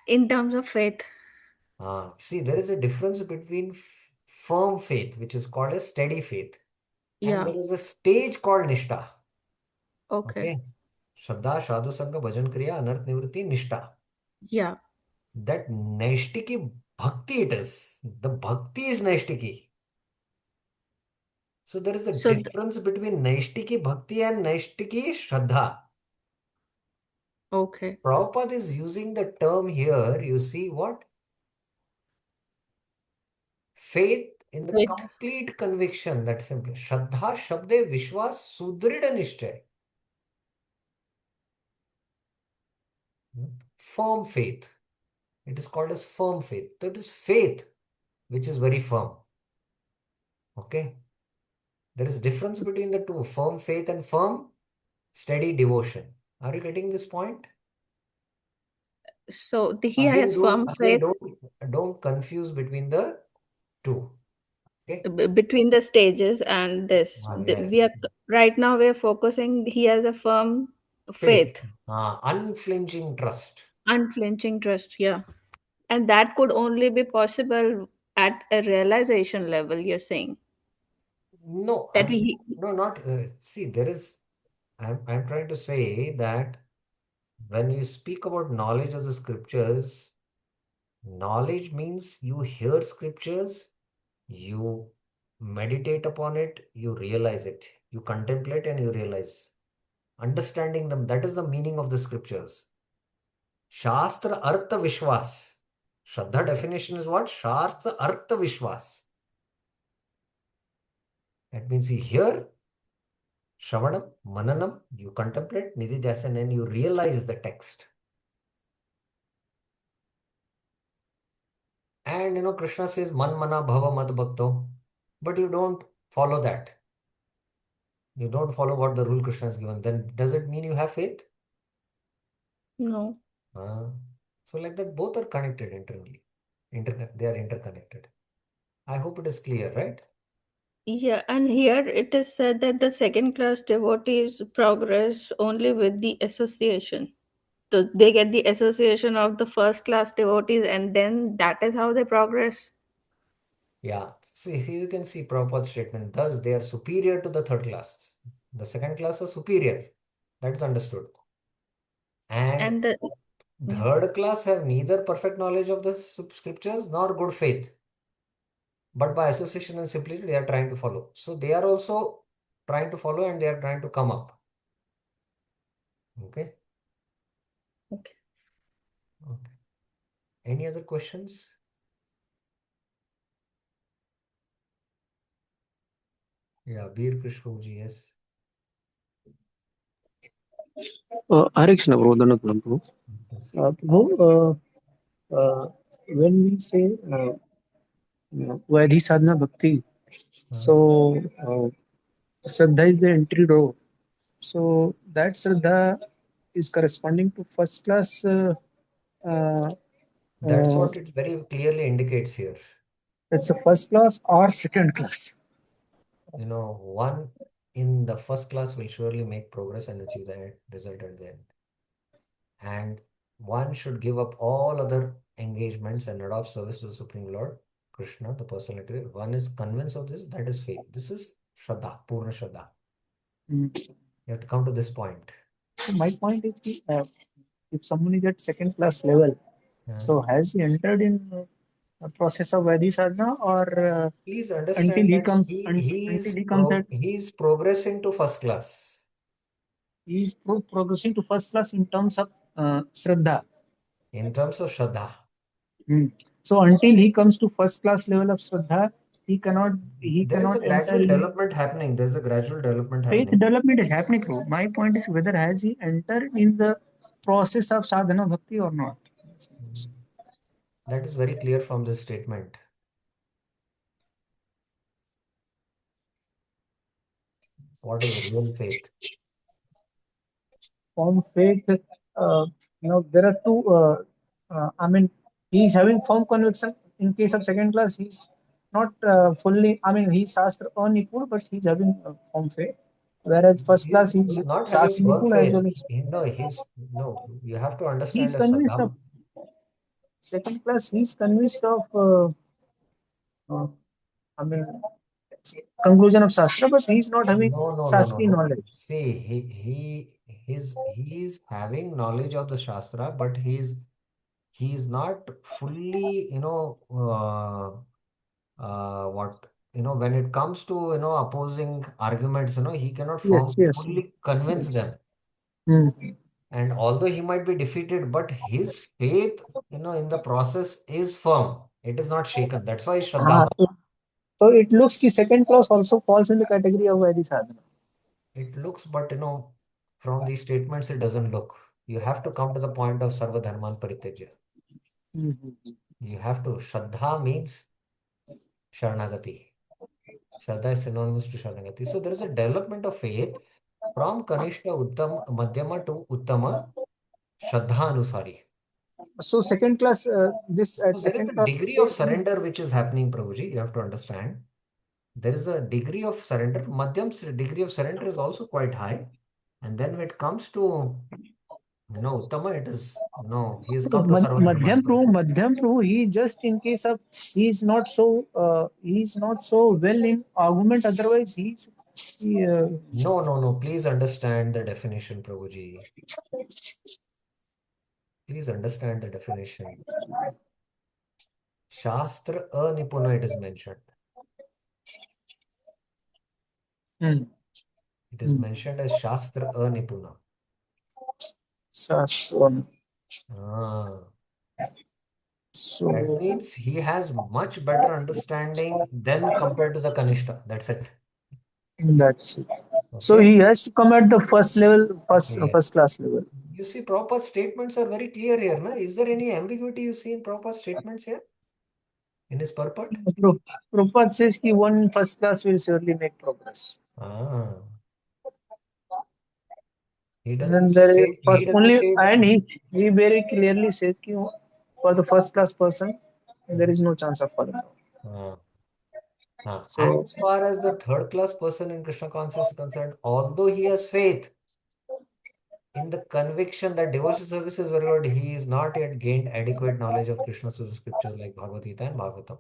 F: In terms of faith.
A: See, there is a difference between firm faith, which is called a steady faith, and
F: Yeah.
A: there is a stage called Nishtha.
F: Okay.
A: Okay. Shraddha, Sadhu Sangha, Bhajan Kriya, Anarth Nivritti, Nishtha.
F: Yeah.
A: That Naishtiki Bhakti it is. The Bhakti is Naishtiki. So there is a
F: So
A: difference between Naishtiki Bhakti and Naishtiki Shraddha.
F: okay.
A: Prabhupada is using the term here, you see what? Faith in the
F: Faith.
A: complete conviction, that's simple. Shraddha Shabde Vishwas Sudrida Nishtay. Firm faith. It is called as firm faith. That is faith which is very firm. Okay. There is difference between the two, firm faith and firm steady devotion. Are you getting this point?
F: So he has firm faith
A: Don't confuse between the two. Okay.
F: between the stages and this.
A: Yes.
F: We are right now we are focusing. He has a firm
A: Faith.
F: faith,
A: Unflinching trust.
F: unflinching trust. Yeah, and that could only be possible at a realization level. You're saying
A: No,
F: that we.
A: no, not. See, there is. I'm trying to say that when you speak about knowledge of the scriptures, knowledge means you hear scriptures, you meditate upon it, you realize it, you contemplate and you realize. Understanding them, that is the meaning of the scriptures. Shastra Artha Vishwas. Shraddha definition is what? Shastra Artha Vishwas. That means you hear, Shravanam, Mananam, you contemplate, Nididhyasan, and you realize the text. And Krishna says, Man Mana Bhava Mad Bhakto, but you don't follow that. You don't follow what the rule Krishna has given. Then does it mean you have faith?
F: No.
A: So like that, both are connected internally. They are interconnected. I hope it is clear, right?
F: Yeah, and here it is said that the second class devotees progress only with the association. So they get the association of the first class devotees, and then that is how they progress.
A: Yeah. See, here you can see Prabhupada's statement. Thus, they are superior to the third class. The second class are superior. That is understood. And
F: And the
A: third class have neither perfect knowledge of the scriptures nor good faith. But by association and simplicity, they are trying to follow. So they are also trying to follow and they are trying to come up. Okay.
F: okay.
A: Okay. Any other questions? Yeah, Bir Krishnoji, yes.
C: Hare Krishna, Prabhu, Dandavat Prabhu.
A: Yes.
C: Prabhu, when we say Vaidhi Sadhana Bhakti, so Shraddha is the entry door. So that Shraddha is corresponding to first class.
A: That's what it very clearly indicates here.
C: It's a first class or second class.
A: One in the first class will surely make progress and achieve the result at the end. And one should give up all other engagements and adopt service to the Supreme Lord, Krishna, the personality. One is convinced of this, that is faith. This is Shraddha, Purna Shraddha. You have to come to this point.
C: So my point is, if someone is at second class level, so has he entered in a process of Vaidhi sadhana, or
A: Please
C: until
A: understand
C: he
A: that
C: comes
A: he
C: until he comes at
A: is progressing to first class.
C: he is progressing to first class in terms of Shraddha.
A: In terms of Shraddha.
C: So until he comes to first class level of Shraddha, he cannot
A: There is a
C: enter
A: gradual
C: in.
A: development happening. There's a gradual development
C: Faith
A: happening.
C: development is happening through. My point is whether has he entered in the process of sadhana bhakti or not.
A: That is very clear from this statement. What is real faith?
C: Firm faith, there are two. I mean, he's having firm conviction. In case of second class, he's not fully. I mean, he's Shastra unequal, but he's having firm faith. Whereas first class, he's
A: He's not having
C: Shastra
A: firm
C: equal as
A: faith.
C: well as
A: No, you have to
C: he's
A: understand a
C: convinced of
A: Saddam.
C: second class. He's convinced of. Uh, I mean, conclusion of Shastra, but he's not having Shastri
A: No.
C: knowledge.
A: See, he's having knowledge of the Shastra, but he's not fully, what, when it comes to, opposing arguments, he cannot
C: Yes, yes,
A: fully convince
C: yes.
A: them.
C: Hmm.
A: And although he might be defeated, but his faith, in the process is firm. It is not shaken. That's why
C: Ah,
A: Shraddhavan.
C: so it looks the second clause also falls in the category of Vaidhi sadhana.
A: It looks, but from these statements, it doesn't look. You have to come to the point of Sarva Dharman Parityaja.
C: Mhm.
A: You have to. Shraddha means Sharanagati. Shraddha is synonymous to Sharanagati. So there is a development of faith from Kanishta Uttam Madhyama to Uttama Shraddha Anusari.
C: So second class, this at
A: So there is
C: second
A: a
C: class
A: degree of
C: stage.
A: surrender which is happening, Prabhuji. You have to understand. There is a degree of surrender. Madhyam's degree of surrender is also quite high. And then when it comes to, Uttama, it is, he has come to Sarva Dharman Parityaja.
C: Madhyam Prabhu, he just in case of he's not so well in argument. Otherwise, he,
A: No. Please understand the definition, Prabhuji. Please understand the definition. Shastra Anipuna, it is mentioned.
C: hmm,
A: It is
C: hmm.
A: mentioned as Shastra Anipuna.
C: So,
A: Ah, that
C: so
A: means he has much better understanding than compared to the Kanishta. That's it.
C: that's it. So
A: Okay?
C: he has to come at the first level,
A: Yes.
C: first class level.
A: You see, proper statements are very clear here. Na? Is there any ambiguity you see in proper statements here? In his purport?
C: Prabhupada says कि one first class will surely make progress.
A: Ah, he
C: And
A: doesn't
C: then there is
A: say, he doesn't
C: only,
A: say
C: and
A: that.
C: he very clearly says कि for the first class person, there is no chance of falling down.
A: Ah.
C: So
A: As far as the third class person in Krishna consciousness is concerned, although he has faith in the conviction that devotional service is very good, he is not yet gained adequate knowledge of Krishna's scriptures like Bhagavad Gita and Bhagavatam.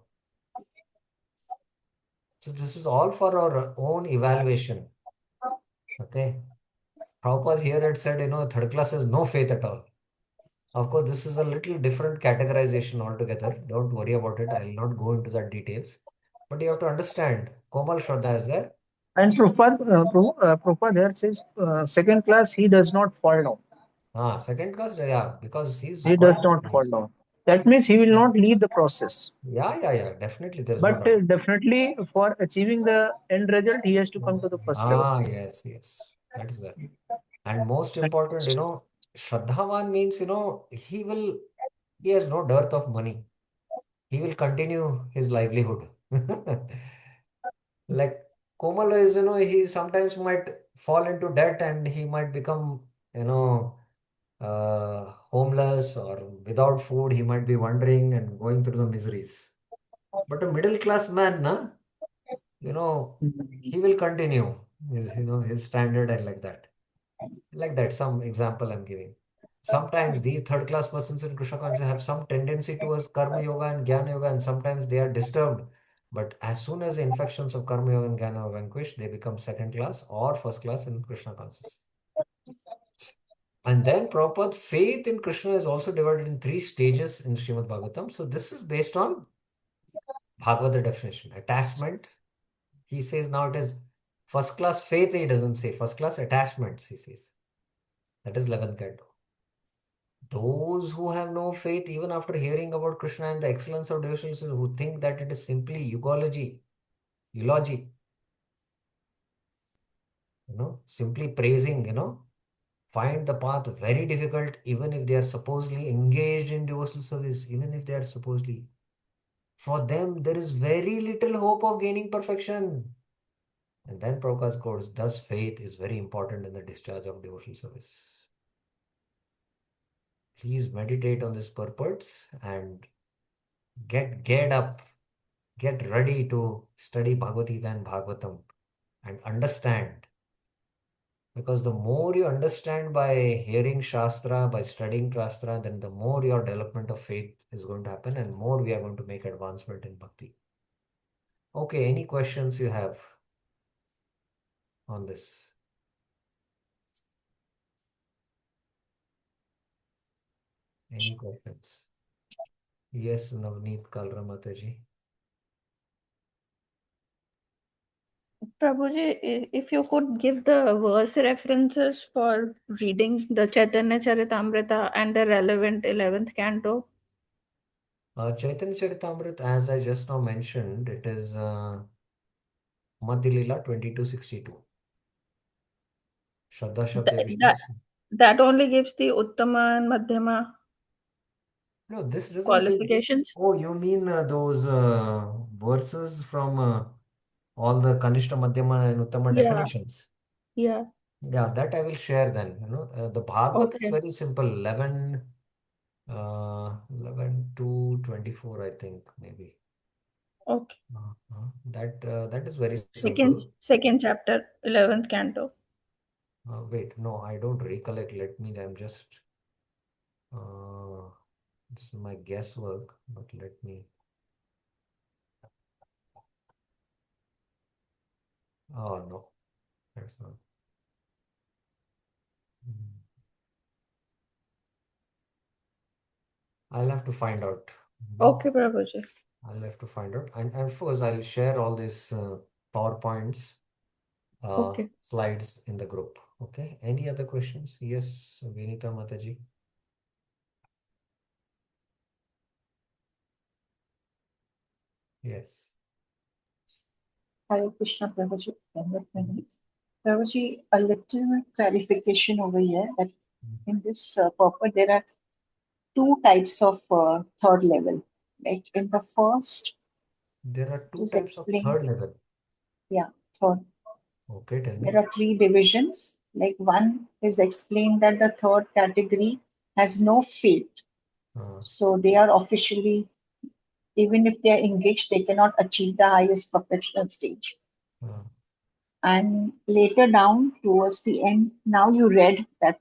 A: So this is all for our own evaluation. Okay. Prabhupada here had said, third class has no faith at all. Of course, this is a little different categorization altogether. Don't worry about it. I'll not go into that details. But you have to understand, Komal Shraddha is there.
C: and Prabhupada there says second class he does not fall down.
A: Second class, yeah, because he's
C: He does
A: quite
C: not fall down. That means he will not leave the process.
A: yeah, definitely, there's no
C: But
A: doubt.
C: definitely for achieving the end result, he has to come to the first level.
A: Yes, that is there. And most important, Shraddhavan means, he has no dearth of money. He will continue his livelihood. Like Komal is, he sometimes might fall into debt and he might become, homeless or without food. He might be wandering and going through the miseries. But a middle class man, na, he will continue his standard and like that. Like that, some example I'm giving. Sometimes these third class persons in Krishna consciousness have some tendency towards karma yoga and jnana yoga, and sometimes they are disturbed. But as soon as the infections of karma yoga and jnana are vanquished, they become second class or first class in Krishna consciousness. And then proper faith in Krishna is also divided in three stages in Srimad Bhagavatam. So this is based on Bhagavad definition. Attachment, he says now it is first class faith, he doesn't say first class attachments, he says. That is 11th canto. Those who have no faith, even after hearing about Krishna and the excellence of devotions, who think that it is simply eulogy, simply praising, find the path very difficult, even if they are supposedly engaged in devotional service, even if they are supposedly. For them, there is very little hope of gaining perfection. And then Prabhupada quotes, thus faith is very important in the discharge of devotional service. Please meditate on these purports and get geared up, get ready to study Bhagavad Gita and Bhagavatam and understand. Because the more you understand by hearing Shastra, by studying Shastra, then the more your development of faith is going to happen and more we are going to make advancement in Bhakti. Okay, any questions you have on this? Any questions? Yes, Navneet Kalra Mataji.
F: Prabhuji, if you could give the verse references for reading the Chaitanya Charitamrita and the relevant 11th canto.
A: Chaitanya Charitamrita, as I just now mentioned, it is Madhya Lila 2262. Shraddha Shabda Vishnu.
F: That only gives the Uttama and Madhyama
A: No, this doesn't give.
F: qualifications.
A: Oh, you mean those verses from all the Kanishta, Madhyama, and Uttama
F: Yeah,
A: definitions?
F: yeah.
A: Yeah, that I will share then. The Bhagavad is
F: Okay,
A: very simple. 11 to 24, I think, maybe.
F: okay.
A: That is very
F: Second,
A: simple.
F: second chapter, 11th canto.
A: Wait, no, I don't recollect. I'm just, this is my guesswork, but let me, oh no, that's not. Hmm. I'll have to find out.
F: Okay, Prabhuji.
A: I'll have to find out. And of course, I'll share all these PowerPoints,
F: Okay.
A: slides in the group. Okay. Any other questions? Yes, Vinita Mataji. Yes.
G: Hare Krishna, Prabhuji. Prabhuji, a little clarification over here that in this purport there are two types of third level. Like in the first,
A: There are
G: it
A: two
G: is
A: types of
G: explained,
A: third level.
G: yeah, third.
A: Okay, tell
G: There
A: me.
G: are three divisions. Like one is explained that the third category has no faith.
A: Uh,
G: So they are officially, even if they are engaged, they cannot achieve the highest professional stage.
A: uh,
G: And later down towards the end, now you read that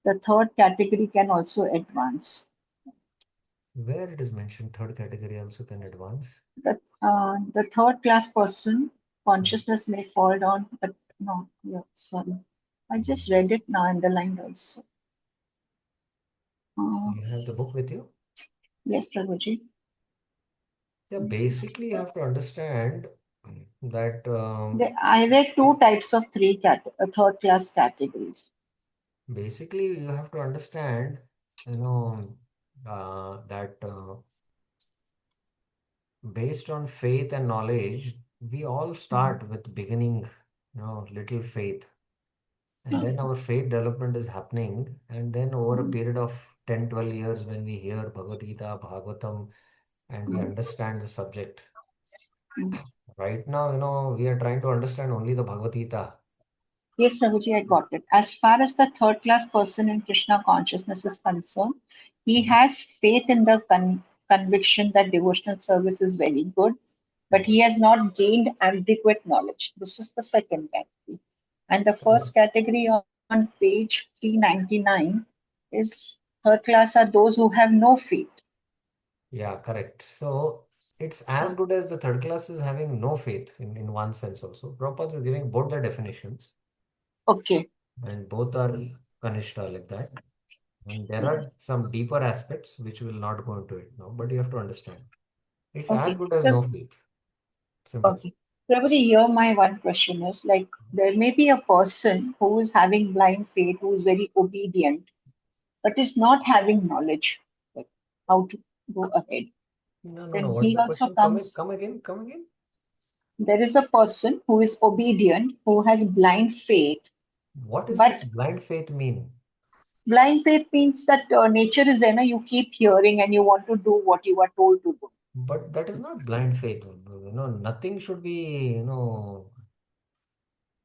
G: the third category can also advance.
A: where it is mentioned, third category also can advance.
G: The third class person consciousness may fall down, but no, yeah, sorry. I just read it now, underlined also.
A: You have the book with you?
G: Yes, Prabhuji.
A: Yeah, basically, you have to understand that
G: I read two types of third class categories.
A: basically you have to understand, you know, that based on faith and knowledge, we all start with beginning, little faith. And then our faith development is happening. And then over a period of 10, 12 years, when we hear Bhagavad Gita, Bhagavatam, and we understand the subject. Right now, we are trying to understand only the Bhagavad Gita.
G: Yes, Prabhuji, I got it. As far as the third class person in Krishna consciousness is concerned, he has faith in the conviction that devotional service is very good, but he has not gained adequate knowledge. This is the second category. And the first category on page 399 is third class are those who have no faith.
A: Yeah, correct. So it's as good as the third class is having no faith in one sense also. Prabhupada is giving both the definitions,
G: Okay.
A: and both are Kanishta like that. And there are some deeper aspects which will not go into it now, but you have to understand. It's as
G: Okay.
A: good as
G: So,
A: no faith. Simple.
G: okay. Prabhuji, here my one question is like there may be a person who is having blind faith, who is very obedient, but is not having knowledge like how to go ahead.
A: No, no, no.
G: Then
A: What's
G: he
A: the
G: also
A: question?
G: comes.
A: Come again, come again.
G: There is a person who is obedient, who has blind faith,
A: What does this
G: but
A: blind faith mean?
G: blind faith means that nature is there, na? You keep hearing and you want to do what you are told to do.
A: But that is not blind faith. Nothing should be,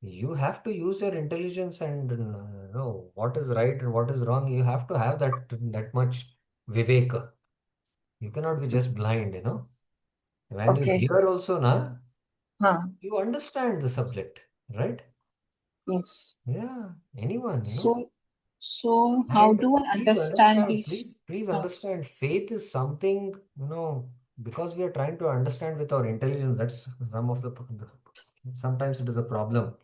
A: You have to use your intelligence and know what is right and what is wrong. You have to have that much viveka. You cannot be just blind, When you
G: Okay.
A: hear also, na,
G: Huh.
A: you understand the subject, right?
G: Yes.
A: Yeah, anyone.
G: So how
A: And
G: do I
A: please
G: understand
A: understand,
G: these?
A: please
G: Huh.
A: understand, faith is something, because we are trying to understand with our intelligence. That's sometimes it is a problem.
G: Hmm.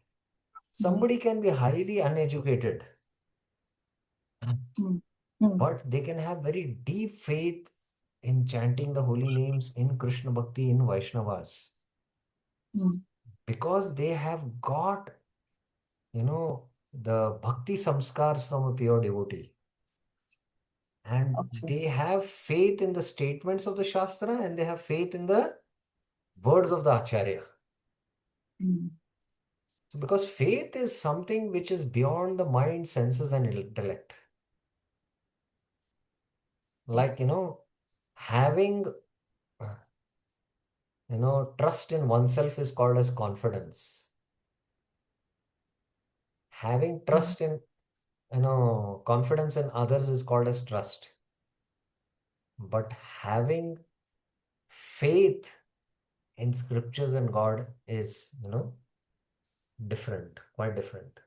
A: Somebody can be highly uneducated,
G: Hmm. Hmm.
A: but they can have very deep faith in chanting the holy names, in Krishna Bhakti, in Vaishnavas,
G: Hmm.
A: because they have got, the Bhakti samskars from a pure devotee. And
G: Okay.
A: they have faith in the statements of the Shastra and they have faith in the words of the Acharya.
G: Hmm.
A: So because faith is something which is beyond the mind, senses, and intellect. Like, having, uh, trust in oneself is called as confidence. Having
G: Hmm.
A: trust in, confidence in others is called as trust. But having faith in scriptures and God is, different, quite different.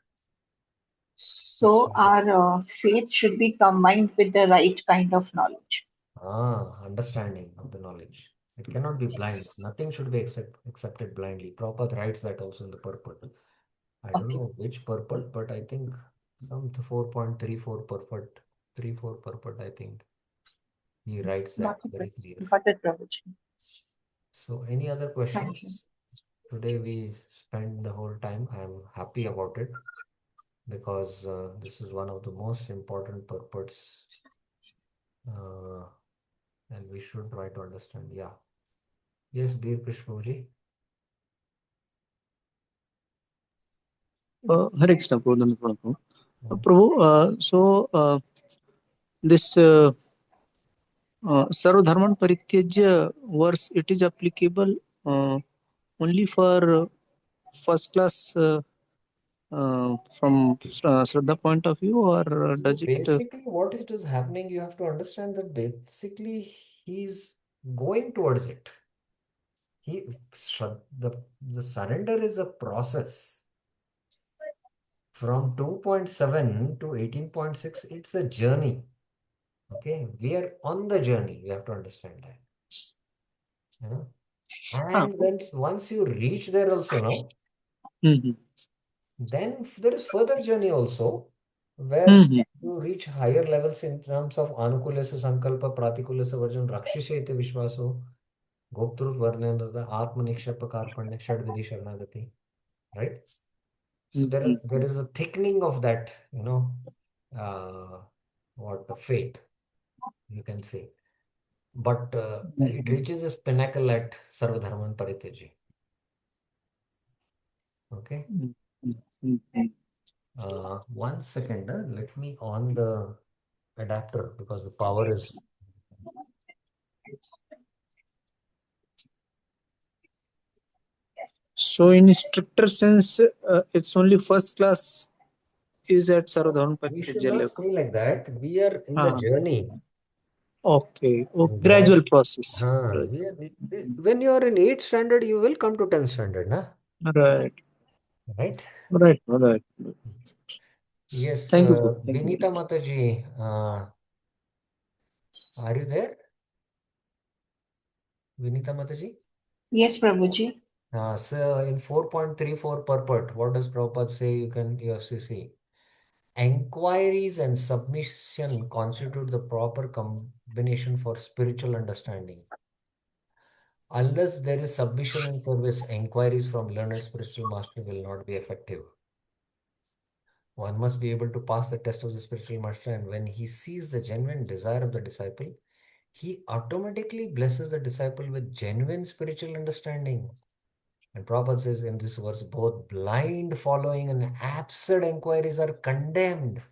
G: So our faith should be combined with the right kind of knowledge.
A: Understanding of the knowledge. It cannot be blind.
G: Yes.
A: Nothing should be accepted blindly. Prabhupada writes that also in the purport. I don't
G: Okay.
A: know which purport, but I think some 4.34 purport, 3.4 purport, I think he writes that
G: Got it.
A: very clear.
G: Got it, Prabhuji.
A: So any other
G: Thank you.
A: questions? Today we spent the whole time. I'm happy about it because this is one of the most important purports uh, and we should try to understand. Yeah. Yes, Bir Krishnaji.
B: Hare Krishna, Prabhu. Dhanapad, Prabhu.
A: Mm.
B: Prabhu, this Sarvadharman Parityajya verse, it is applicable only for first class from Shraddha point of view, or
A: So
B: does it?
A: basically, what it is happening, you have to understand that basically he's going towards it. The surrender is a process. From 2.7 to 18.6, it's a journey. Okay, we are on the journey. You have to understand that.
B: Ah,
A: And then once you reach there also, no,
B: mhm,
A: then there is further journey also, where
B: mhm,
A: you reach higher levels in terms of anukulasa sankalpa, pratikulasa varjan, rakshishete vishvaso, goptru varnanada, atmanikshapa karpanya, shadvidhi sharanagati, right? So
B: mhm,
A: there is a thickening of that, what the faith, you can say. But it
B: mhm,
A: reaches its pinnacle at Sarvadharman Pariteji. Okay.
B: mhm, mhm.
A: 1 second. Let me on the adapter because the power is.
C: So in stricter sense, it's only first class is at Saradhan
A: We should
C: Patrijalya.
A: not say like that. We are in the journey.
C: Okay. Oh,
A: And
C: gradual process.
A: when you are in 8th standard, you will come to 10th standard, na?
C: Right.
A: Right?
C: Right. Right.
A: Yes,
C: Thank you. Prabhu. Thank you.
A: Vinita Mataji, are you there? Vinita Mataji?
G: Yes, Prabhuji.
A: So in 4.34 purport, what does Prabhupada say? You have to see. Enquiries and submission constitute the proper combination for spiritual understanding. Unless there is submission and service, enquiries from learned spiritual master will not be effective. One must be able to pass the test of the spiritual master, and when he sees the genuine desire of the disciple, he automatically blesses the disciple with genuine spiritual understanding. And Prabhupada says in this verse, both blind following and absurd enquiries are condemned.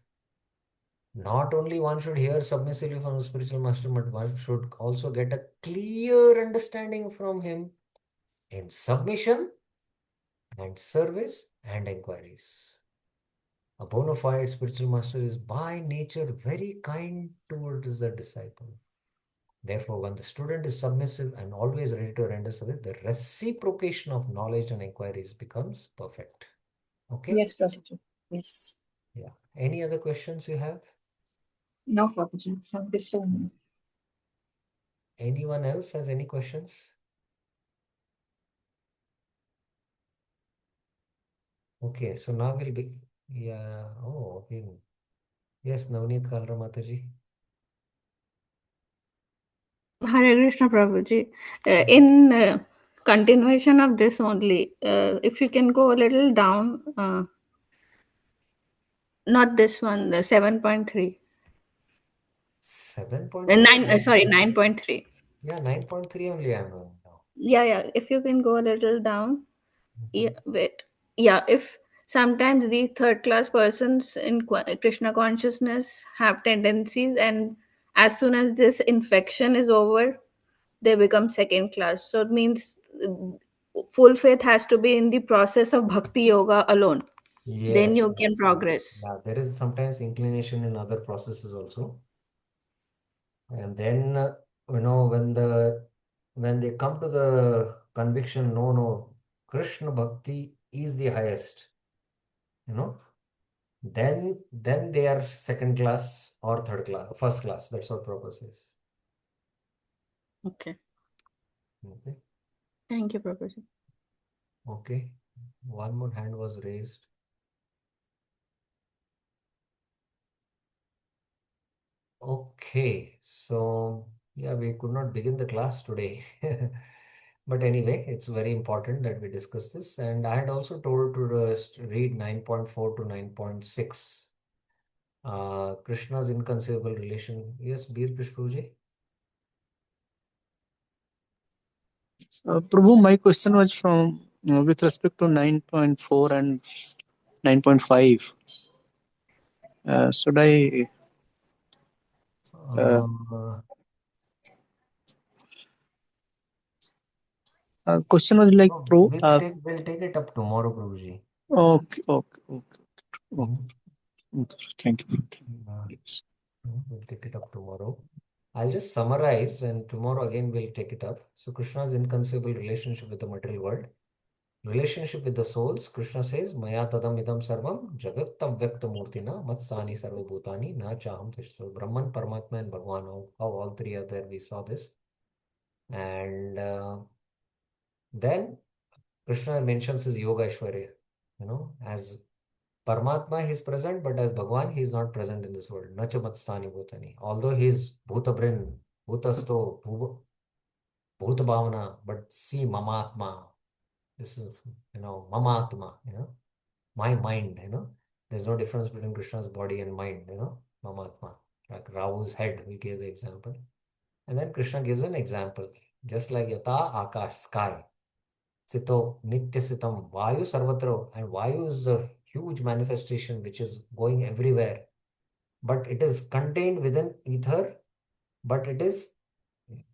A: Not only one should hear submissively from the spiritual master, but one should also get a clear understanding from him in submission and service and inquiries. A bona fide spiritual master is by nature very kind towards the disciple. Therefore, when the student is submissive and always ready to render service, the reciprocation of knowledge and inquiries becomes perfect. Okay?
G: Yes, Prabhuji. Yes.
A: Yeah. Any other questions you have?
G: No, Prabhuji. Thank you so much.
A: Anyone else has any questions? Okay, so now we'll be, yeah, oh, okay. Yes, Navneet Kalra Mataji.
F: Hare Krishna Prabhuji. In continuation of this only, if you can go a little down, not this one, the 7.3.
A: 7.3?
F: Sorry, 9.3.
A: Yeah, 9.3 only I'm on now.
F: Yeah. If you can go a little down. Yeah, wait. Yeah, if sometimes these third class persons in Krishna consciousness have tendencies, and as soon as this infection is over, they become second class. So it means full faith has to be in the process of bhakti yoga alone. Then
A: Yes,
F: you can progress.
A: Yeah, there is sometimes inclination in other processes also. And then, when they come to the conviction, no, Krishna Bhakti is the highest, you know, then they are second class or third class, first class. That's what Prabhupada says.
F: Okay.
A: Okay.
F: Thank you, Professor.
A: Okay. One more hand was raised. Okay, so yeah, we could not begin the class today. But anyway, it's very important that we discuss this. And I had also told to read 9.4 to 9.6. Krishna's inconceivable relation. Yes, Bir Prabhuji.
C: Prabhu, my question was from with respect to 9.4 and 9.5. Should I? Question was like,
A: We'll take it up tomorrow, Prabhuji.
C: Okay.
A: Mhm.
C: Thank you.
A: Yes. We'll take it up tomorrow. I'll just summarize, and tomorrow again we'll take it up. So Krishna's inconceivable relationship with the material world. Relationship with the souls, Krishna says, Maya tadam idam sarvam jagatam vyakta murtina matsani sarva bhutani na chaham tishto. Brahman, Paramatma, and Bhagwan, how all three are there, we saw this. And then Krishna mentions his Yoga Aishwarya, as Paramatma he is present, but as Bhagwan he is not present in this world. Nacha matsani bhutani. Although he is Bhutabrin, Bhutasto, Bhuta Bhavana, but see Mamatma. This is, Mamatma, my mind, There's no difference between Krishna's body and mind, Mamatma. Like Rahu's head, we gave the example. And then Krishna gives an example. Just like Yata Akash, sky. Sito, Nitya Sitam, Vayu Sarvatra. And Vayu is the huge manifestation which is going everywhere. But it is contained within ether, but it is,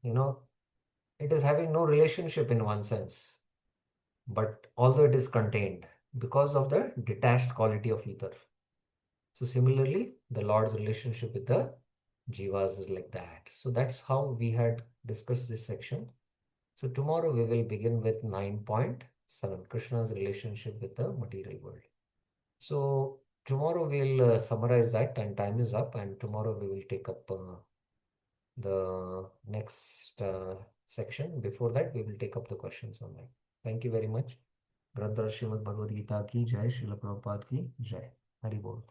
A: it is having no relationship in one sense. But although it is contained because of the detached quality of ether. So similarly, the Lord's relationship with the jivas is like that. So that's how we had discussed this section. So tomorrow we will begin with 9.7, Krishna's relationship with the material world. So tomorrow we'll summarize that, and time is up, and tomorrow we will take up the next section. Before that, we will take up the questions on that. Thank you very much. ग्रंथ श्रीमद् भगवद गीता की जय, श्रील प्रभुपाद की जय. हरि बोल.